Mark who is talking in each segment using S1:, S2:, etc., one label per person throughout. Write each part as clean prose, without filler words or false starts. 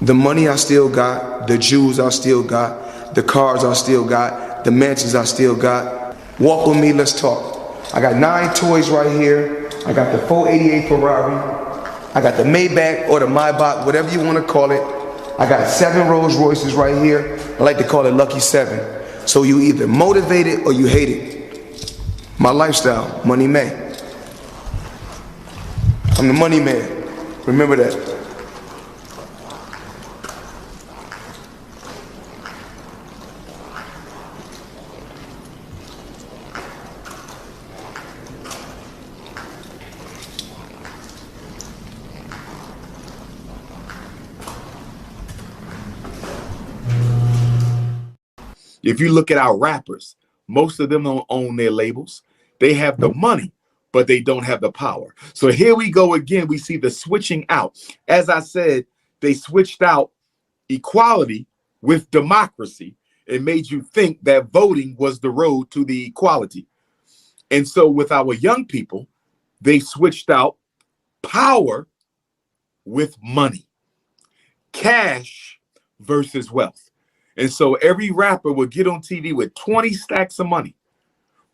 S1: The money I still got, the jewels I still got, the cars I still got, the mansions I still got. Walk with me, let's talk. I got 9 toys right here. I got the 488 Ferrari. I got the Maybach or the Maybach, whatever you want to call it. I got 7 Rolls Royces right here. I like to call it Lucky 7. So you either motivate it or you hate it. My lifestyle, money man. I'm the money man. Remember that.
S2: If you look at our rappers, most of them don't own their labels. They have the money, but they don't have the power. So here we go again. We see the switching out. As I said, they switched out equality with democracy. It made you think that voting was the road to the equality. And so with our young people, they switched out power with money, cash versus wealth. And so every rapper will get on TV with 20 stacks of money,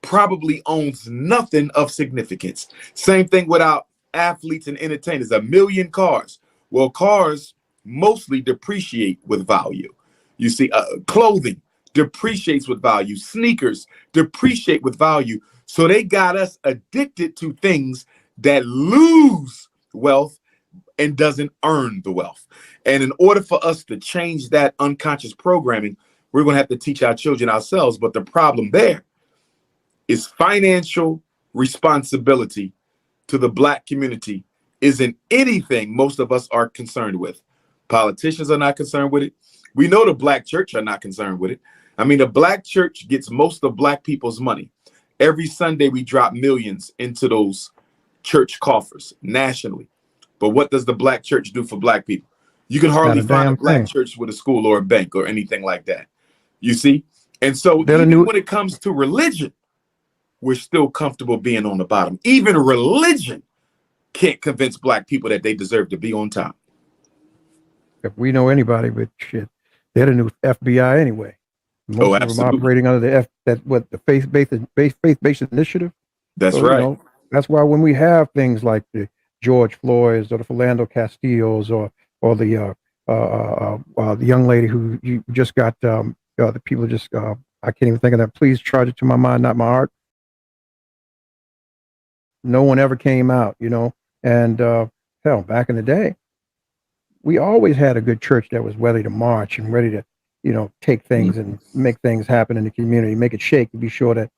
S2: probably owns nothing of significance. Same thing with our athletes and entertainers, 1 million cars. Well, cars mostly depreciate with value. You see, clothing depreciates with value. Sneakers depreciate with value. So they got us addicted to things that lose wealth and doesn't earn the wealth. And in order for us to change that unconscious programming, we're going to have to teach our children ourselves. But the problem there is financial responsibility to the Black community isn't anything most of us are concerned with. Politicians are not concerned with it. We know the Black church are not concerned with it. I mean, the Black church gets most of Black people's money. Every Sunday, we drop millions into those church coffers nationally. But what does the Black church do for Black people? You can hardly find a Black church with a school or a bank or anything like that. You see? And so even when it comes to religion, we're still comfortable being on the bottom. Even religion can't convince Black people that they deserve to be on top.
S3: If we know anybody, but shit, they're the new FBI anyway. Most of them operating under the faith-based initiative.
S2: That's right.
S3: You know, that's why when we have things like the George Floyd's or the Philando Castillo's or the young lady who you just got, the people just, I can't even think of that. Please charge it to my mind, not my heart. No one ever came out, you know, and hell, back in the day, we always had a good church that was ready to march and ready to, you know, take things and make things happen in the community, make it shake to be sure that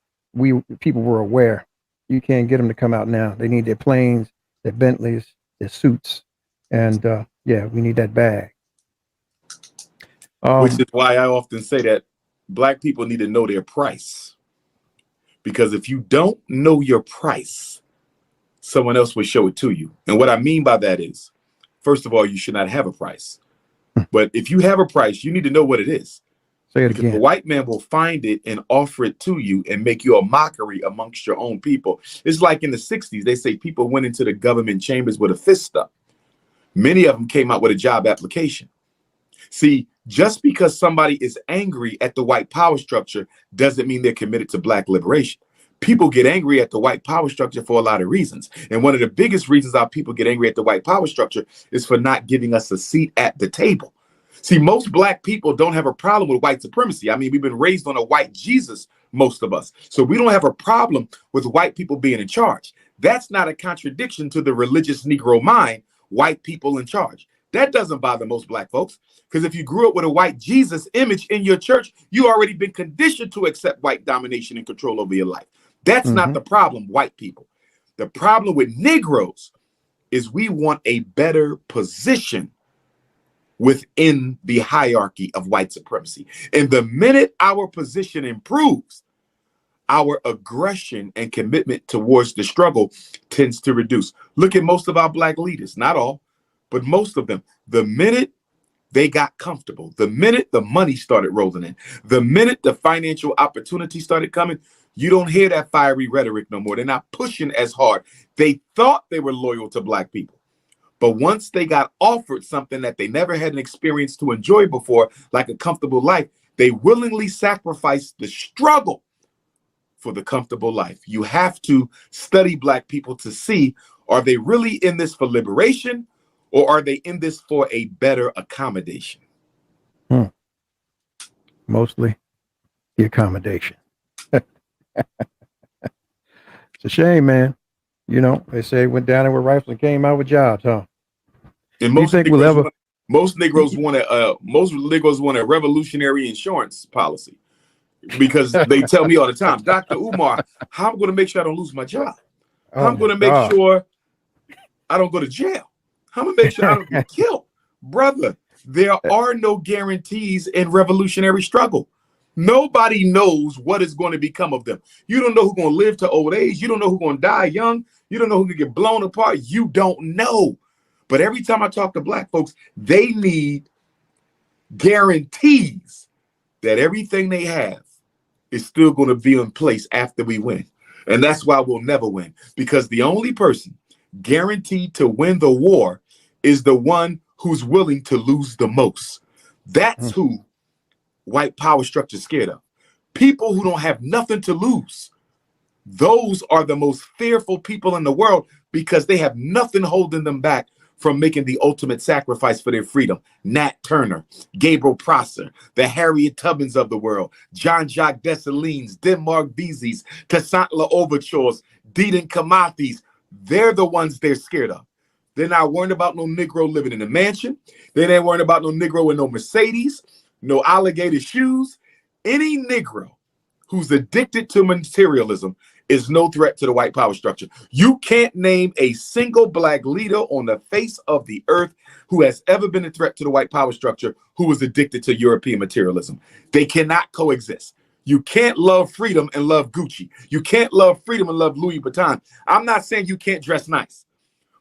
S3: people were aware. You can't get them to come out now. They need their planes, their Bentleys, their suits, and yeah, we need that bag.
S2: Which is why I often say that Black people need to know their price, because if you don't know your price, someone else will show it to you. And what I mean by that is, first of all, you should not have a price. But if you have a price, you need to know what it is.
S3: Say it
S2: because
S3: again.
S2: the white man will find it and offer it to you and make you a mockery amongst your own people. It's like in the 60s, they say people went into the government chambers with a fist up. Many of them came out with a job application. See, just because somebody is angry at the white power structure doesn't mean they're committed to Black liberation. People get angry at the white power structure for a lot of reasons. And one of the biggest reasons our people get angry at the white power structure is for not giving us a seat at the table. See, most Black people don't have a problem with white supremacy. I mean, we've been raised on a white Jesus, most of us. So we don't have a problem with white people being in charge. That's not a contradiction to the religious Negro mind, white people in charge. That doesn't bother most Black folks, because if you grew up with a white Jesus image in your church, you already been conditioned to accept white domination and control over your life. That's not the problem, white people. The problem with Negroes is we want a better position within the hierarchy of white supremacy. And the minute our position improves, our aggression and commitment towards the struggle tends to reduce. Look at most of our Black leaders, not all, but most of them. The minute they got comfortable, the minute the money started rolling in, the minute the financial opportunity started coming, you don't hear that fiery rhetoric no more. They're not pushing as hard. They thought they were loyal to Black people, But once they got offered something that they never had an experience to enjoy before, like a comfortable life, they willingly sacrificed the struggle for the comfortable life. You have to study Black people to see, are they really in this for liberation, or are they in this for a better accommodation?
S3: Mostly the accommodation. It's a shame, man. You know, they say went down there with rifles and came out with jobs, huh?
S2: And
S3: most
S2: Negroes want a revolutionary insurance policy, because they tell me all the time, Dr. Umar, how am I going to make sure I don't lose my job? How am I going to make sure I don't go to jail? How am I going to make sure I don't get killed? Brother, there are no guarantees in revolutionary struggle. Nobody knows what is going to become of them. You don't know who's going to live to old age. You don't know who's going to die young. You don't know who can get blown apart. You don't know. But every time I talk to Black folks, they need guarantees that everything they have is still going to be in place after we win. And that's why we'll never win, because the only person guaranteed to win the war is the one who's willing to lose the most. That's who white power structure is scared of. People who don't have nothing to lose. Those are the most fearful people in the world, because they have nothing holding them back from making the ultimate sacrifice for their freedom. Nat Turner, Gabriel Prosser, the Harriet Tubmans of the world, Jean-Jacques Dessalines, Denmark Vesey's, Toussaint Louverture's, Dedan Kamathis. They're the ones they're scared of. They're not worried about no Negro living in a mansion. They ain't worried about no Negro with no Mercedes, no alligator shoes. Any Negro who's addicted to materialism is no threat to the white power structure. You can't name a single Black leader on the face of the earth who has ever been a threat to the white power structure who was addicted to European materialism. They cannot coexist. You can't love freedom and love Gucci. You can't love freedom and love Louis Vuitton. I'm not saying you can't dress nice,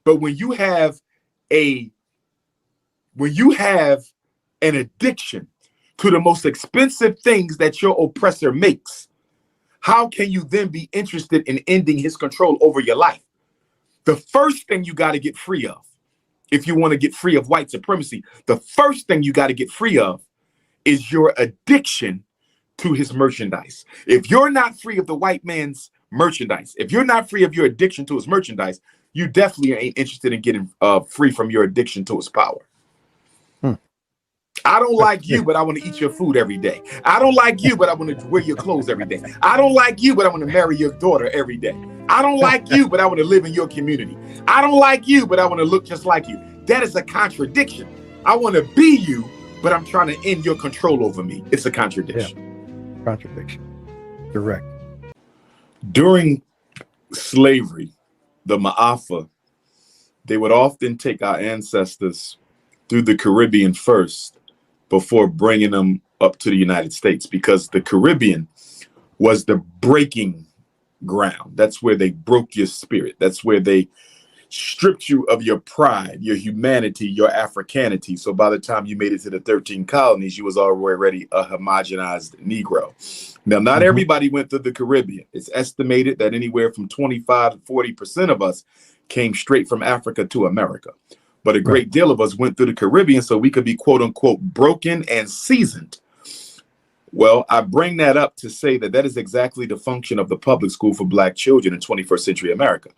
S2: but when you have an addiction to the most expensive things that your oppressor makes, how can you then be interested in ending his control over your life? The first thing you got to get free of, if you want to get free of white supremacy, the first thing you got to get free of is your addiction to his merchandise. If you're not free of the white man's merchandise, if you're not free of your addiction to his merchandise, you definitely ain't interested in getting free from your addiction to his power. I don't like you, but I want to eat your food every day. I don't like you, but I want to wear your clothes every day. I don't like you, but I want to marry your daughter every day. I don't like you, but I want to live in your community. I don't like you, but I want to look just like you. That is a contradiction. I want to be you, but I'm trying to end your control over me. It's a contradiction.
S3: Yeah. Contradiction. Direct.
S2: During slavery, the Ma'afa, they would often take our ancestors through the Caribbean first before bringing them up to the United States, because the Caribbean was the breaking ground. That's where they broke your spirit. That's where they stripped you of your pride, your humanity, your Africanity. So by the time you made it to the 13 colonies, you was already a homogenized Negro. Now, not everybody went through the Caribbean. It's estimated that anywhere from 25 to 40% of us came straight from Africa to America. But a great deal of us went through the Caribbean so we could be, quote unquote, broken and seasoned. Well, I bring that up to say that that is exactly the function of the public school for Black children in 21st century America.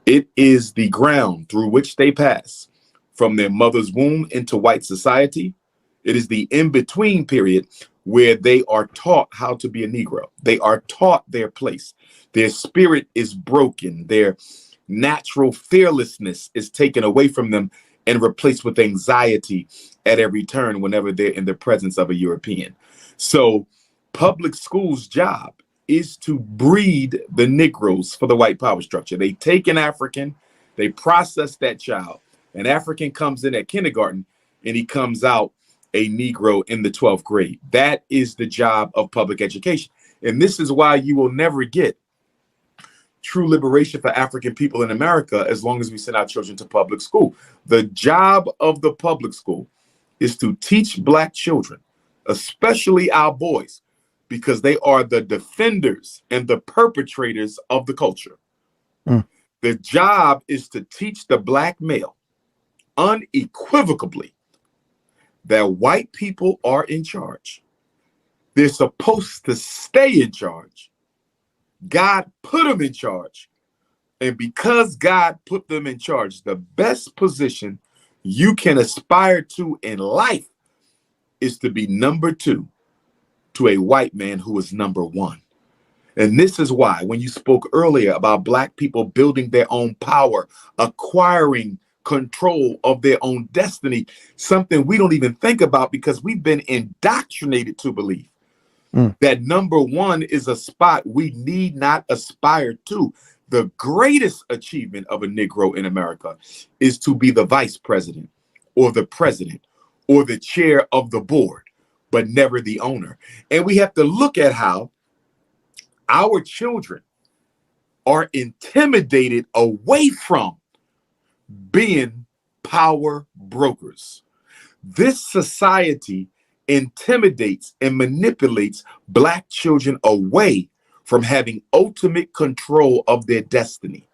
S2: It is the ground through which they pass from their mother's womb into white society. It is the in-between period where they are taught how to be a Negro. They are taught their place. Their spirit is broken. Their natural fearlessness is taken away from them and replaced with anxiety at every turn whenever they're in the presence of a European. So public school's job is to breed the Negroes for the white power structure. They take an African, they process that child. An African comes in at kindergarten and he comes out a Negro in the 12th grade. That is the job of public education. And this is why you will never get true liberation for African people in America as long as we send our children to public school. The job of the public school is to teach Black children, especially our boys, because they are the defenders and the perpetrators of the culture. The job is to teach the Black male unequivocally that white people are in charge. They're supposed to stay in charge. God put them in charge. And because God put them in charge, the best position you can aspire to in life is to be number two to a white man who is number one. And this is why, when you spoke earlier about Black people building their own power, acquiring control of their own destiny, something we don't even think about because we've been indoctrinated to believe that number one is a spot we need not aspire to. The greatest achievement of a Negro in America is to be the vice president or the president or the chair of the board, but never the owner. And we have to look at how our children are intimidated away from being power brokers. This society intimidates and manipulates Black children away from having ultimate control of their destiny.